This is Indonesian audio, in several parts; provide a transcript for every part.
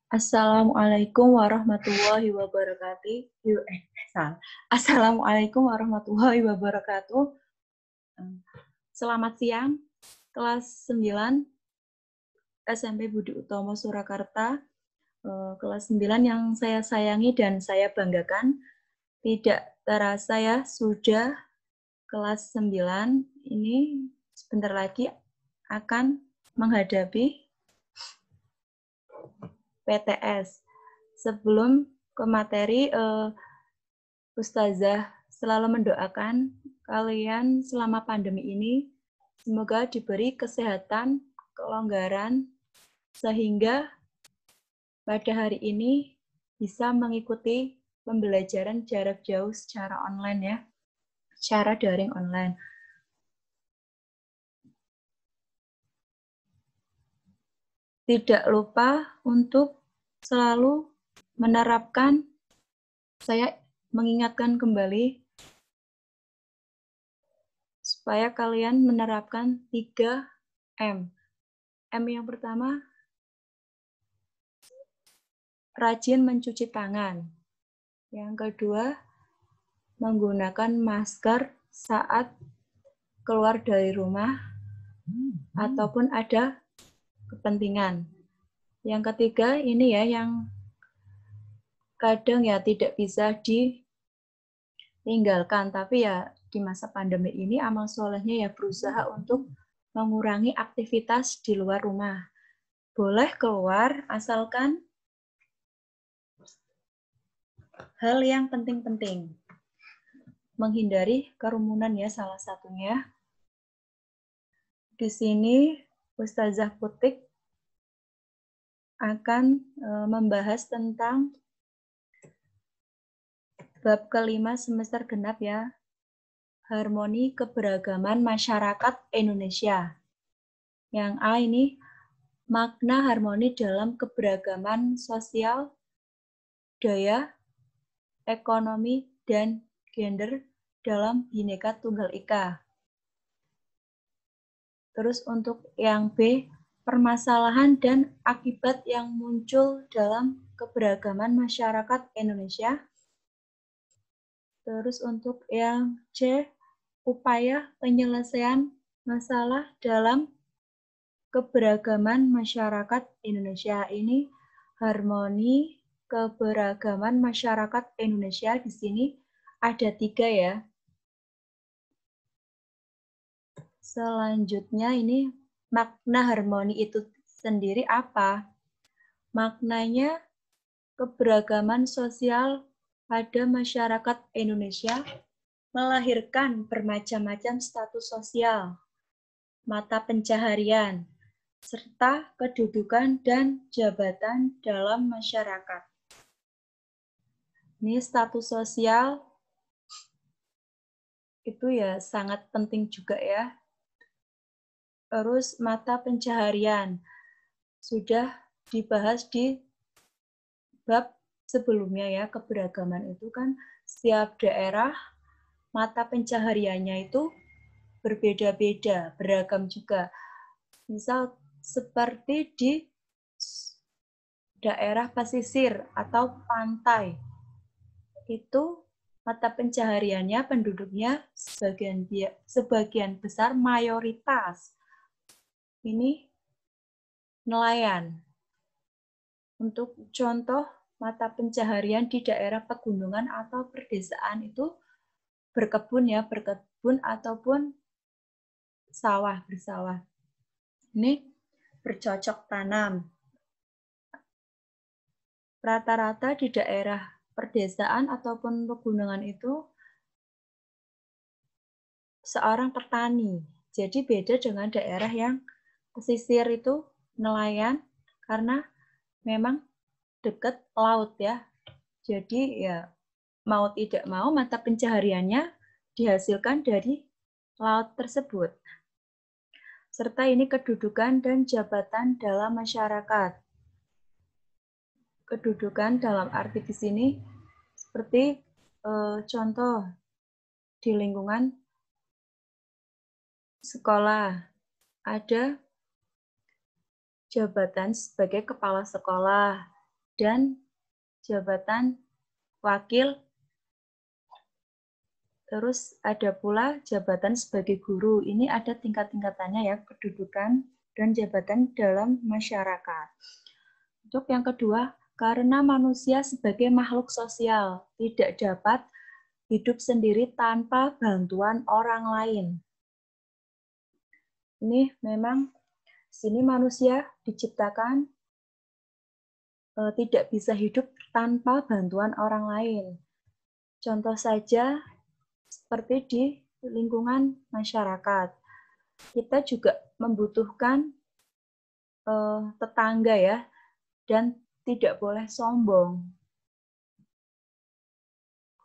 Assalamualaikum warahmatullahi wabarakatuh. Salah. Assalamualaikum warahmatullahi wabarakatuh. Selamat siang, kelas 9 SMP Budi Utomo Surakarta. Kelas 9 yang saya sayangi dan saya banggakan. Tidak terasa ya, sudah kelas 9 ini sebentar lagi akan menghadapi PTS. Sebelum ke materi, Ustazah selalu mendoakan kalian selama pandemi ini semoga diberi kesehatan, kelonggaran, sehingga pada hari ini bisa mengikuti pembelajaran jarak jauh secara online ya, secara daring online. Tidak lupa untuk selalu menerapkan, saya mengingatkan kembali, supaya kalian menerapkan 3M. M yang pertama, rajin mencuci tangan. Yang kedua, menggunakan masker saat keluar dari rumah ataupun ada kepentingan. Yang ketiga, ini ya yang kadang ya tidak bisa ditinggalkan, tapi ya di masa pandemi ini amal solehnya ya berusaha untuk mengurangi aktivitas di luar rumah. Boleh keluar asalkan hal yang penting-penting. Menghindari kerumunan ya salah satunya. Di sini Ustazah Putik akan membahas tentang bab kelima semester genap ya, harmoni keberagaman masyarakat Indonesia. Yang A ini makna harmoni dalam keberagaman sosial, daya, ekonomi, dan gender dalam Bhinneka Tunggal Ika. Terus untuk yang B, permasalahan dan akibat yang muncul dalam keberagaman masyarakat Indonesia. Terus untuk yang C, upaya penyelesaian masalah dalam keberagaman masyarakat Indonesia. Ini harmoni keberagaman masyarakat Indonesia di sini ada 3 ya. Selanjutnya ini makna harmoni itu sendiri apa? Maknanya keberagaman sosial pada masyarakat Indonesia melahirkan bermacam-macam status sosial, mata pencaharian, serta kedudukan dan jabatan dalam masyarakat. Ini status sosial itu ya sangat penting juga ya. Terus mata pencaharian sudah dibahas di bab sebelumnya ya, keberagaman itu kan setiap daerah mata pencahariannya itu berbeda-beda, beragam juga. Misal seperti di daerah pesisir atau pantai, itu mata pencahariannya penduduknya sebagian besar mayoritas ini nelayan. Untuk contoh mata pencaharian di daerah pegunungan atau perdesaan itu berkebun ya, berkebun ataupun sawah, bersawah. Ini bercocok tanam. Rata-rata di daerah perdesaan ataupun pegunungan itu seorang petani. Jadi beda dengan daerah yang pesisir itu nelayan karena memang dekat laut ya. Jadi ya mau tidak mau mata pencahariannya dihasilkan dari laut tersebut. Serta ini kedudukan dan jabatan dalam masyarakat. Kedudukan dalam arti di sini seperti contoh di lingkungan sekolah ada jabatan sebagai kepala sekolah, dan jabatan wakil. Terus ada pula jabatan sebagai guru. Ini ada tingkat-tingkatannya ya, kedudukan dan jabatan dalam masyarakat. Untuk yang kedua, karena manusia sebagai makhluk sosial tidak dapat hidup sendiri tanpa bantuan orang lain. Ini memang sini manusia diciptakan tidak bisa hidup tanpa bantuan orang lain. Contoh saja seperti di lingkungan masyarakat. Kita juga membutuhkan tetangga ya, dan tidak boleh sombong.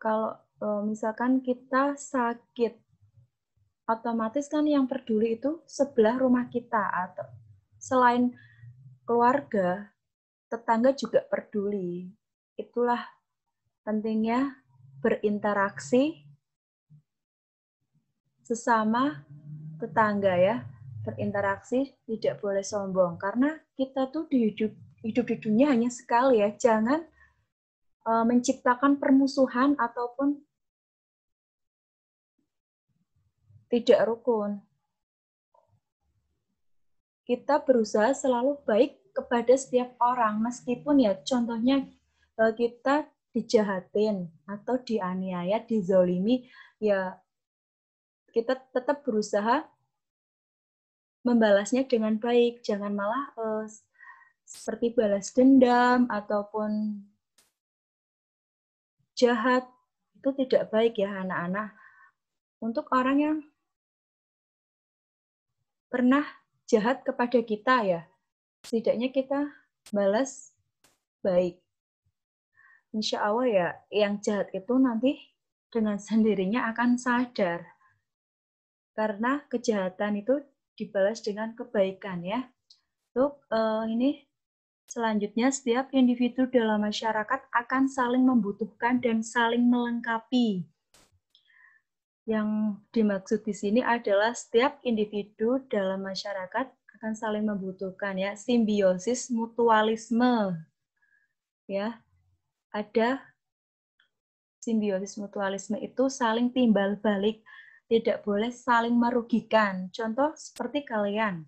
Kalau misalkan kita sakit, otomatis kan yang peduli itu sebelah rumah kita, atau selain keluarga, tetangga juga peduli. Itulah pentingnya berinteraksi sesama tetangga ya. Berinteraksi, tidak boleh sombong. Karena kita tuh hidup di dunia hanya sekali ya. Jangan menciptakan permusuhan ataupun tidak rukun. Kita berusaha selalu baik kepada setiap orang, meskipun ya contohnya kita dijahatin atau dianiaya, dizolimi, ya kita tetap berusaha membalasnya dengan baik. Jangan malah seperti balas dendam ataupun jahat. Itu tidak baik ya anak-anak. Untuk orang yang pernah jahat kepada kita ya, setidaknya kita balas baik. Insya Allah ya, yang jahat itu nanti dengan sendirinya akan sadar. Karena kejahatan itu dibalas dengan kebaikan ya. Untuk ini selanjutnya, setiap individu dalam masyarakat akan saling membutuhkan dan saling melengkapi. Yang dimaksud di sini adalah setiap individu dalam masyarakat akan saling membutuhkan ya, simbiosis mutualisme. Ya. Ada simbiosis mutualisme itu saling timbal balik, tidak boleh saling merugikan. Contoh seperti kalian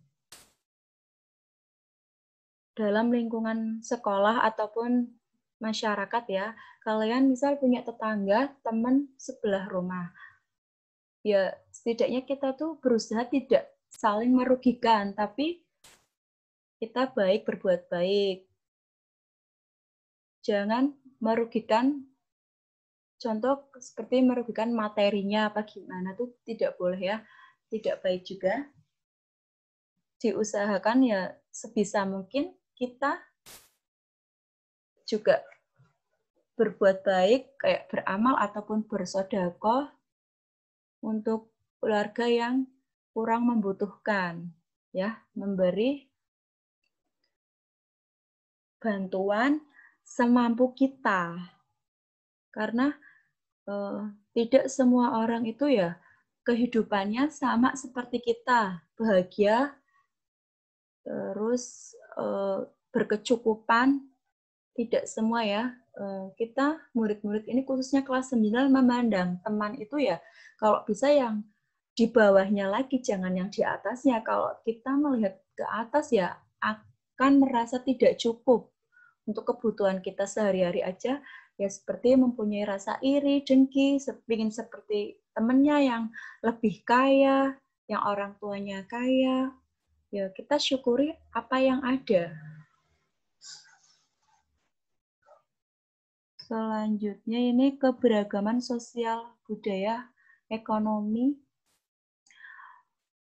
dalam lingkungan sekolah ataupun masyarakat ya, kalian misal punya tetangga, teman sebelah rumah. Ya, setidaknya kita tuh berusaha tidak saling merugikan, tapi kita baik, berbuat baik. Jangan merugikan, contoh seperti merugikan materinya apa gimana, tuh tidak boleh ya, tidak baik juga. Diusahakan ya sebisa mungkin kita juga berbuat baik, kayak beramal ataupun bersedekah untuk keluarga yang kurang membutuhkan, ya, memberi bantuan semampu kita. Karena tidak semua orang itu ya kehidupannya sama seperti kita, bahagia, terus berkecukupan, tidak semua ya. Kita murid-murid ini khususnya kelas 9 memandang teman itu ya kalau bisa yang di bawahnya lagi, jangan yang di atasnya. Kalau kita melihat ke atas ya akan merasa tidak cukup untuk kebutuhan kita sehari-hari aja, ya seperti mempunyai rasa iri, dengki, ingin seperti temannya yang lebih kaya, yang orang tuanya kaya. Ya kita syukuri apa yang ada. Selanjutnya ini keberagaman sosial, budaya, ekonomi,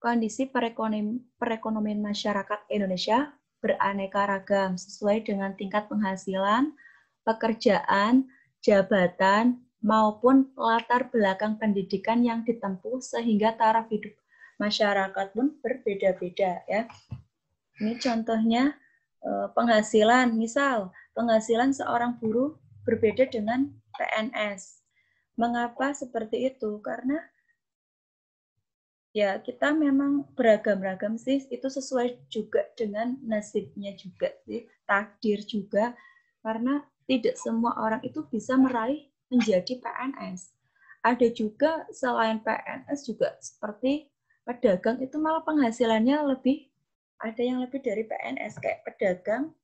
kondisi perekonomian masyarakat Indonesia beraneka ragam sesuai dengan tingkat penghasilan, pekerjaan, jabatan, maupun latar belakang pendidikan yang ditempuh sehingga taraf hidup masyarakat pun berbeda-beda ya. Ini contohnya penghasilan, misal penghasilan seorang buruh berbeda dengan PNS. Mengapa seperti itu? Karena ya kita memang beragam-ragam sih, itu sesuai juga dengan nasibnya juga sih, takdir juga. Karena tidak semua orang itu bisa meraih menjadi PNS. Ada juga selain PNS juga seperti pedagang itu malah penghasilannya lebih, ada yang lebih dari PNS kayak pedagang,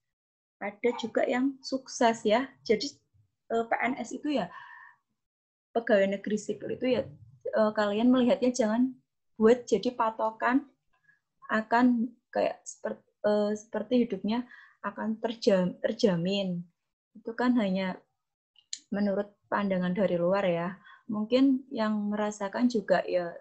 ada juga yang sukses ya. Jadi PNS itu ya pegawai negeri sipil itu ya kalian melihatnya jangan buat jadi patokan akan kayak seperti hidupnya akan terjamin. Itu kan hanya menurut pandangan dari luar ya. Mungkin yang merasakan juga ya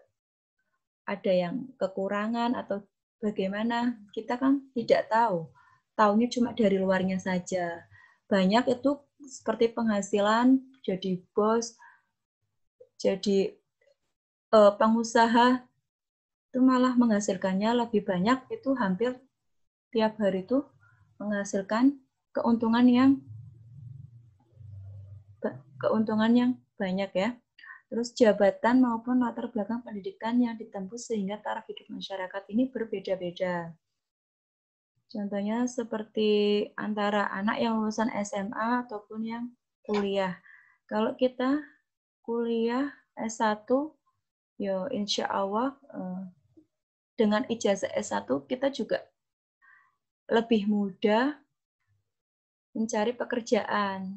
ada yang kekurangan atau bagaimana, kita kan tidak tahu. Taunya cuma dari luarnya saja. Banyak itu seperti penghasilan, jadi bos, jadi pengusaha, itu malah menghasilkannya lebih banyak, itu hampir tiap hari itu menghasilkan keuntungan yang banyak ya. Terus jabatan maupun latar belakang pendidikan yang ditempuh sehingga taraf hidup masyarakat ini berbeda-beda. Contohnya seperti antara anak yang lulusan SMA ataupun yang kuliah. Kalau kita kuliah S1, ya insya Allah dengan ijazah S1 kita juga lebih mudah mencari pekerjaan.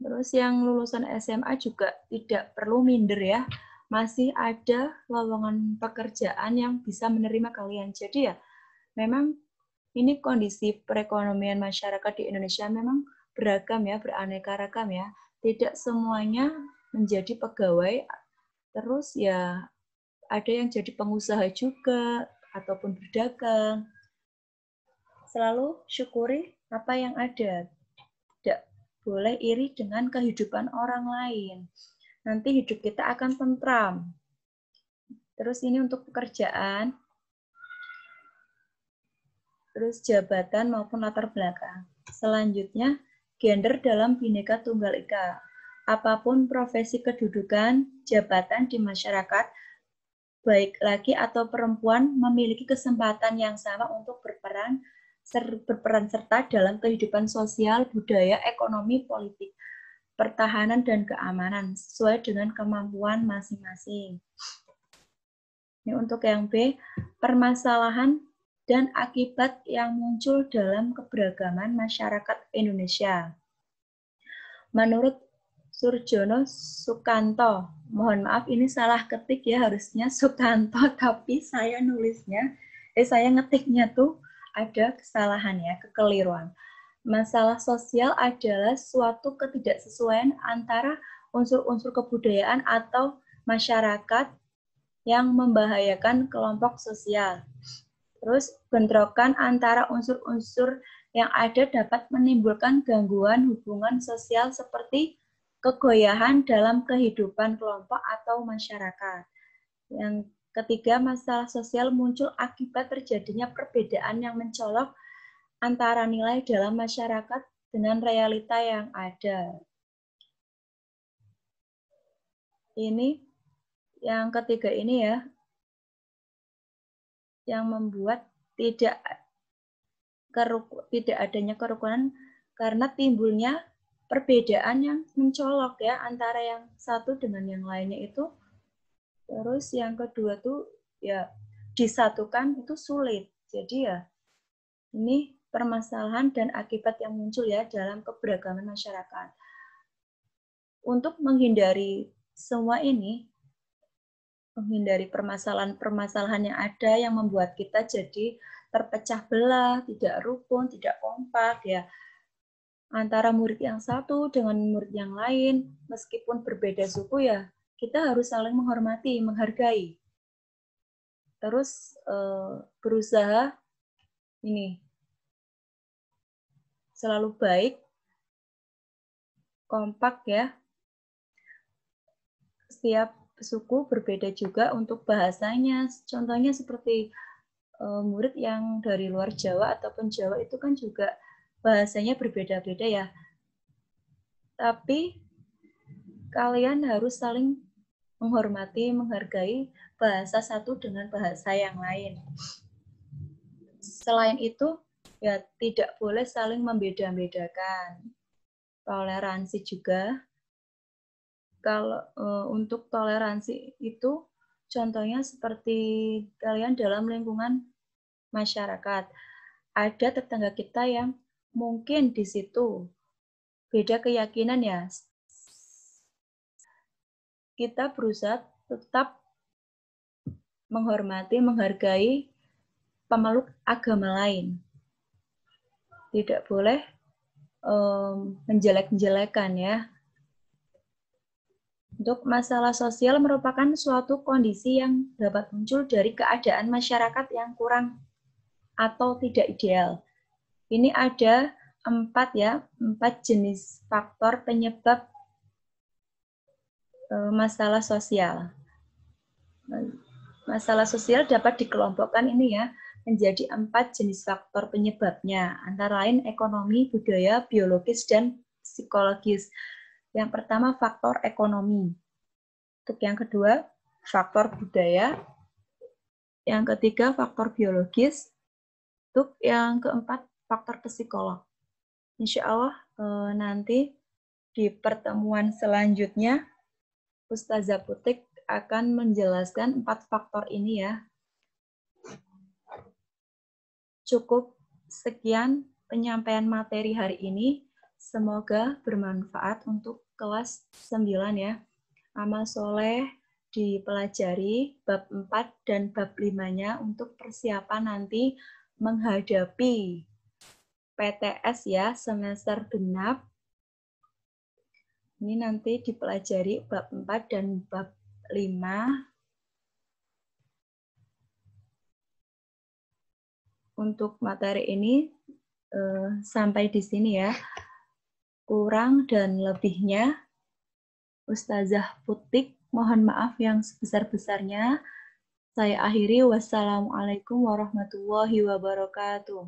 Terus yang lulusan SMA juga tidak perlu minder ya, masih ada lowongan pekerjaan yang bisa menerima kalian. Jadi ya, memang ini kondisi perekonomian masyarakat di Indonesia memang beragam ya, beraneka ragam ya. Tidak semuanya menjadi pegawai, terus ya ada yang jadi pengusaha juga, ataupun berdagang. Selalu syukuri apa yang ada. Tidak boleh iri dengan kehidupan orang lain. Nanti hidup kita akan tentram. Terus ini untuk pekerjaan, terus jabatan maupun latar belakang. Selanjutnya, gender dalam Bhinneka Tunggal Ika. Apapun profesi kedudukan, jabatan di masyarakat, baik laki atau perempuan memiliki kesempatan yang sama untuk berperan serta dalam kehidupan sosial, budaya, ekonomi, politik, pertahanan, dan keamanan sesuai dengan kemampuan masing-masing. Ini untuk yang B, permasalahan dan akibat yang muncul dalam keberagaman masyarakat Indonesia. Menurut Surjono Sukanto, mohon maaf ini salah ketik ya, harusnya Sukanto, tapi saya ngetiknya tuh ada kesalahan ya, kekeliruan. Masalah sosial adalah suatu ketidaksesuaian antara unsur-unsur kebudayaan atau masyarakat yang membahayakan kelompok sosial. Terus bentrokan antara unsur-unsur yang ada dapat menimbulkan gangguan hubungan sosial seperti kegoyahan dalam kehidupan kelompok atau masyarakat. Yang ketiga, masalah sosial muncul akibat terjadinya perbedaan yang mencolok antara nilai dalam masyarakat dengan realita yang ada. Ini yang ketiga ini ya, yang membuat tidak adanya kerukunan karena timbulnya perbedaan yang mencolok ya antara yang satu dengan yang lainnya itu. Terus yang kedua tuh ya disatukan itu sulit. Jadi ya ini permasalahan dan akibat yang muncul ya dalam keberagaman masyarakat. Untuk menghindari semua ini, menghindari permasalahan-permasalahan yang ada yang membuat kita jadi terpecah belah, tidak rukun, tidak kompak ya. Antara murid yang satu dengan murid yang lain, meskipun berbeda suku ya, kita harus saling menghormati, menghargai. Terus berusaha ini selalu baik, kompak ya. Setiap suku berbeda juga untuk bahasanya. Contohnya seperti murid yang dari luar Jawa ataupun Jawa itu kan juga bahasanya berbeda-beda ya. Tapi kalian harus saling menghormati, menghargai bahasa satu dengan bahasa yang lain. Selain itu, Ya, tidak boleh saling membeda-bedakan. Toleransi juga. Kalau untuk toleransi itu contohnya seperti kalian dalam lingkungan masyarakat. Ada tetangga kita yang mungkin di situ beda keyakinan ya. Kita berusaha tetap menghormati, menghargai pemeluk agama lain. Tidak boleh menjelek-jelekan ya. Untuk masalah sosial merupakan suatu kondisi yang dapat muncul dari keadaan masyarakat yang kurang atau tidak ideal. Ini ada 4 jenis faktor penyebab masalah sosial. Masalah sosial dapat dikelompokkan ini ya menjadi 4 jenis faktor penyebabnya, antara lain ekonomi, budaya, biologis, dan psikologis. Yang pertama, faktor ekonomi. Untuk yang kedua, faktor budaya. Yang ketiga, faktor biologis. Untuk yang keempat, faktor psikolog. Insya Allah nanti di pertemuan selanjutnya, Ustazah Putik akan menjelaskan 4 faktor ini ya. Cukup sekian penyampaian materi hari ini. Semoga bermanfaat untuk kelas 9 ya. Amal soleh dipelajari bab 4 dan bab 5-nya untuk persiapan nanti menghadapi PTS ya, semester genap. Ini nanti dipelajari bab 4 dan bab 5. Untuk materi ini sampai di sini ya. Kurang dan lebihnya Ustazah Putik mohon maaf yang sebesar-besarnya. Saya akhiri. Wassalamualaikum warahmatullahi wabarakatuh.